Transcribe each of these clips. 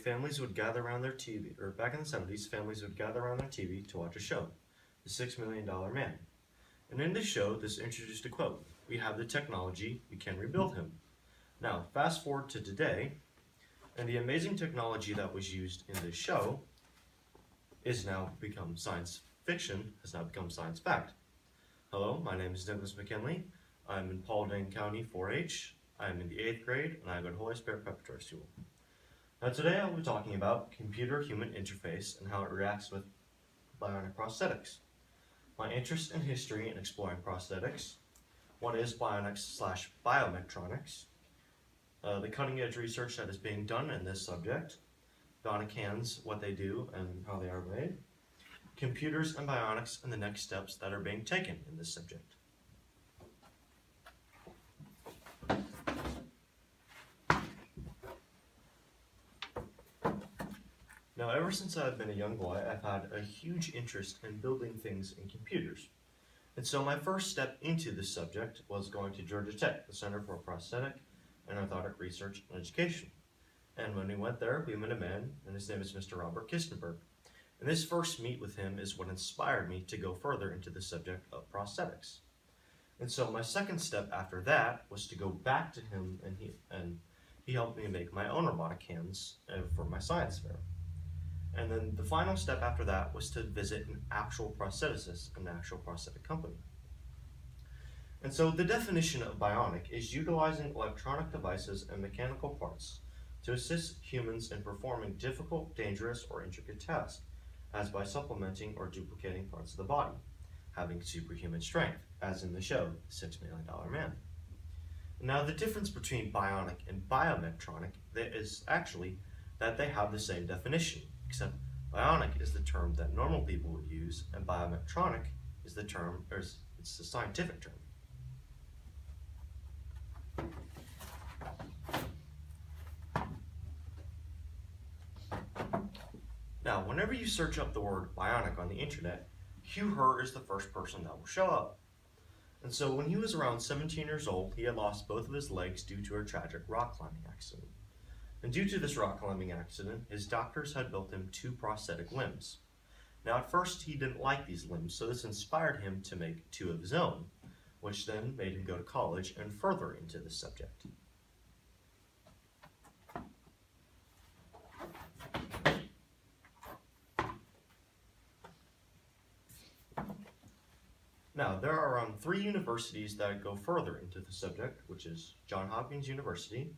families would gather around their TV, or back in the 70s, families would gather around their TV to watch a show, The $6 Million Man. And in this show, this introduced a quote, "We have the technology, we can rebuild him." Now, fast forward to today, and the amazing technology that was used in this show is now become science fiction, has now become science fact. Hello, my name is Nicholas McKinley. I'm in Paulding County 4-H. I'm in the 8th grade, and I go to Holy Spirit Preparatory School. Now today I'll be talking about computer-human interface and how it reacts with bionic prosthetics. My interest in history and exploring prosthetics, what is bionics/biometronics, the cutting-edge research that is being done in this subject, bionic hands, what they do and how they are made, computers and bionics, and the next steps that are being taken in this subject. Now, ever since I've been a young boy, I've had a huge interest in building things in computers. And so my first step into this subject was going to Georgia Tech, the Center for Prosthetic and Orthotic Research and Education. And when we went there, we met a man, and his name is Mr. Robert Kistenberg. And this first meet with him is what inspired me to go further into the subject of prosthetics. And so my second step after that was to go back to him, and he helped me make my own robotic hands for my science fair. And then the final step after that was to visit an actual prostheticist, an actual prosthetic company. And so the definition of bionic is utilizing electronic devices and mechanical parts to assist humans in performing difficult, dangerous, or intricate tasks, as by supplementing or duplicating parts of the body, having superhuman strength, as in the show, The $6 Million Man. Now the difference between bionic and biometronic is actually that they have the same definition, except bionic is the term that normal people would use, and biometronic is the term, or it's the scientific term. Now, whenever you search up the word bionic on the internet, Hugh Herr is the first person that will show up. And so when he was around 17 years old, he had lost both of his legs due to a tragic rock climbing accident. And due to this rock climbing accident, his doctors had built him 2 prosthetic limbs. Now at first he didn't like these limbs, so this inspired him to make 2 of his own, which then made him go to college and further into this subject. Now, there are around 3 universities that go further into the subject, which is Johns Hopkins University,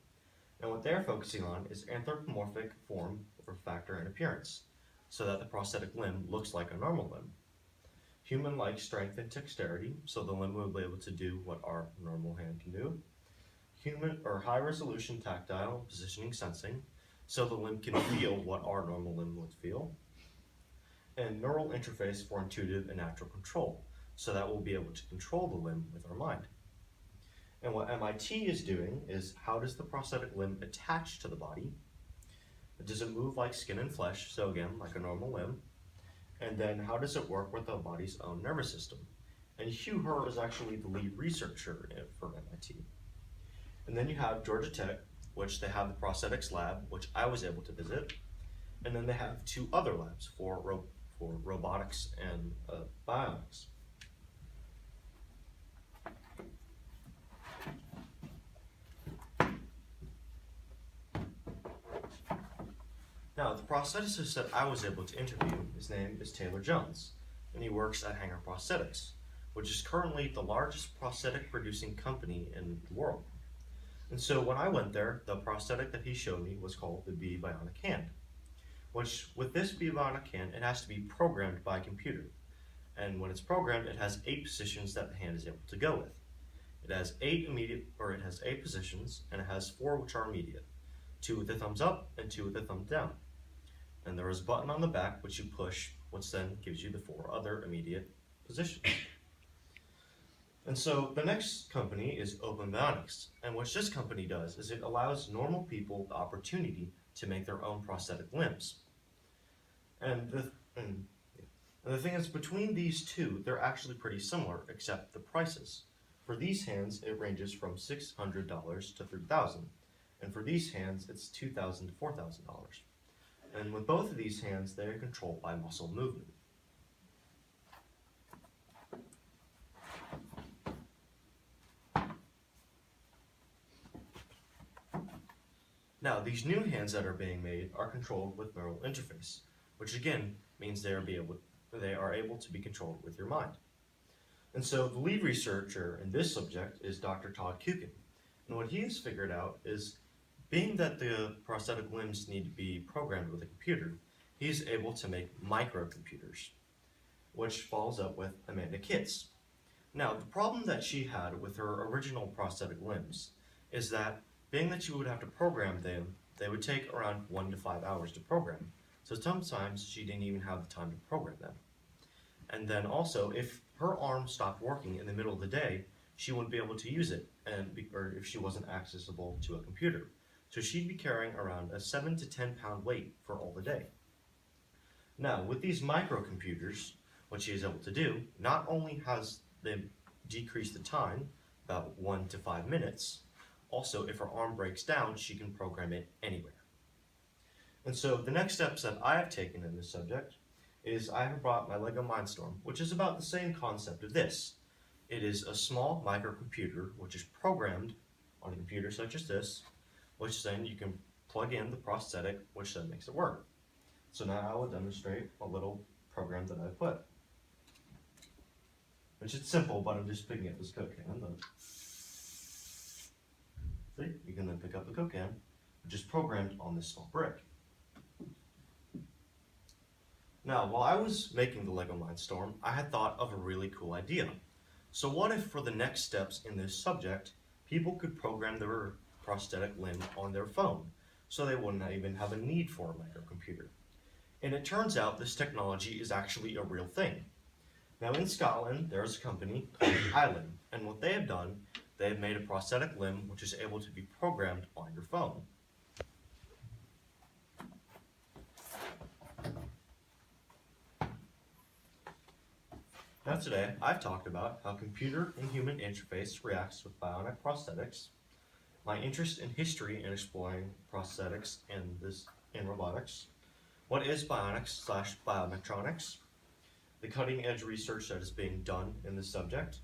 and what they're focusing on is anthropomorphic form or factor and appearance, so that the prosthetic limb looks like a normal limb. Human-like strength and dexterity, so the limb will be able to do what our normal hand can do. Human or high-resolution tactile positioning sensing, so the limb can feel what our normal limb would feel. And neural interface for intuitive and natural control, so that we'll be able to control the limb with our mind. And what MIT is doing is, how does the prosthetic limb attach to the body? Does it move like skin and flesh, so again, like a normal limb? And then how does it work with the body's own nervous system? And Hugh Herr is actually the lead researcher from MIT. And then you have Georgia Tech, which they have the prosthetics lab, which I was able to visit. And then they have 2 other labs for robotics and bionics. Now, the prostheticist that I was able to interview, his name is Taylor Jones, and he works at Hanger Prosthetics, which is currently the largest prosthetic producing company in the world. And so when I went there, the prosthetic that he showed me was called the Be Bionic Hand, which with this Be Bionic Hand, it has to be programmed by a computer. And when it's programmed, it has 8 positions that the hand is able to go with. It has 8 positions, and it has 4 which are immediate. 2 with the thumbs up and 2 with the thumb down. And there is a button on the back which you push, which then gives you the 4 other immediate positions. And so the next company is Open Bionics, and what this company does is it allows normal people the opportunity to make their own prosthetic limbs. And the thing is, between these 2, they're actually pretty similar, except the prices. For these hands, it ranges from $600 to $3,000. And for these hands, it's $2,000 to $4,000. And with both of these hands, they are controlled by muscle movement. Now, these new hands that are being made are controlled with neural interface, which again means they are able to be controlled with your mind. And so the lead researcher in this subject is Dr. Todd Kukin. And what he has figured out is, being that the prosthetic limbs need to be programmed with a computer, he's able to make microcomputers, which follows up with Amanda Kitts. Now, the problem that she had with her original prosthetic limbs is that, being that you would have to program them, they would take around 1 to 5 hours to program. So sometimes she didn't even have the time to program them. And then also, if her arm stopped working in the middle of the day, she wouldn't be able to use it, or if she wasn't accessible to a computer. So she'd be carrying around a 7 to 10 pound weight for all the day. Now, with these microcomputers, what she is able to do, not only has they decreased the time, about 1 to 5 minutes, also if her arm breaks down, she can program it anywhere. And so the next steps that I have taken in this subject is I have brought my Lego Mindstorm, which is about the same concept of this. It is a small microcomputer which is programmed on a computer such as this, which then you can plug in the prosthetic, which then makes it work. So now I will demonstrate a little program that I put. Which is simple, but I'm just picking up this Coke can. See, you can then pick up the Coke can, which is programmed on this small brick. Now, while I was making the Lego Mindstorm, I had thought of a really cool idea. So what if for the next steps in this subject, people could program their prosthetic limb on their phone, so they wouldn't even have a need for a microcomputer? And it turns out this technology is actually a real thing. Now in Scotland, there's a company called Island, and what they have done, they have made a prosthetic limb which is able to be programmed on your phone. Now today, I've talked about how computer and human interface reacts with bionic prosthetics, my interest in history and exploring prosthetics in robotics, what is bionics/biometronics, the cutting edge research that is being done in this subject,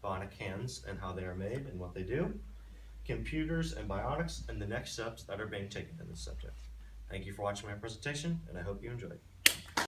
bionic hands and how they are made and what they do, computers and bionics, and the next steps that are being taken in this subject. Thank you for watching my presentation, and I hope you enjoyed.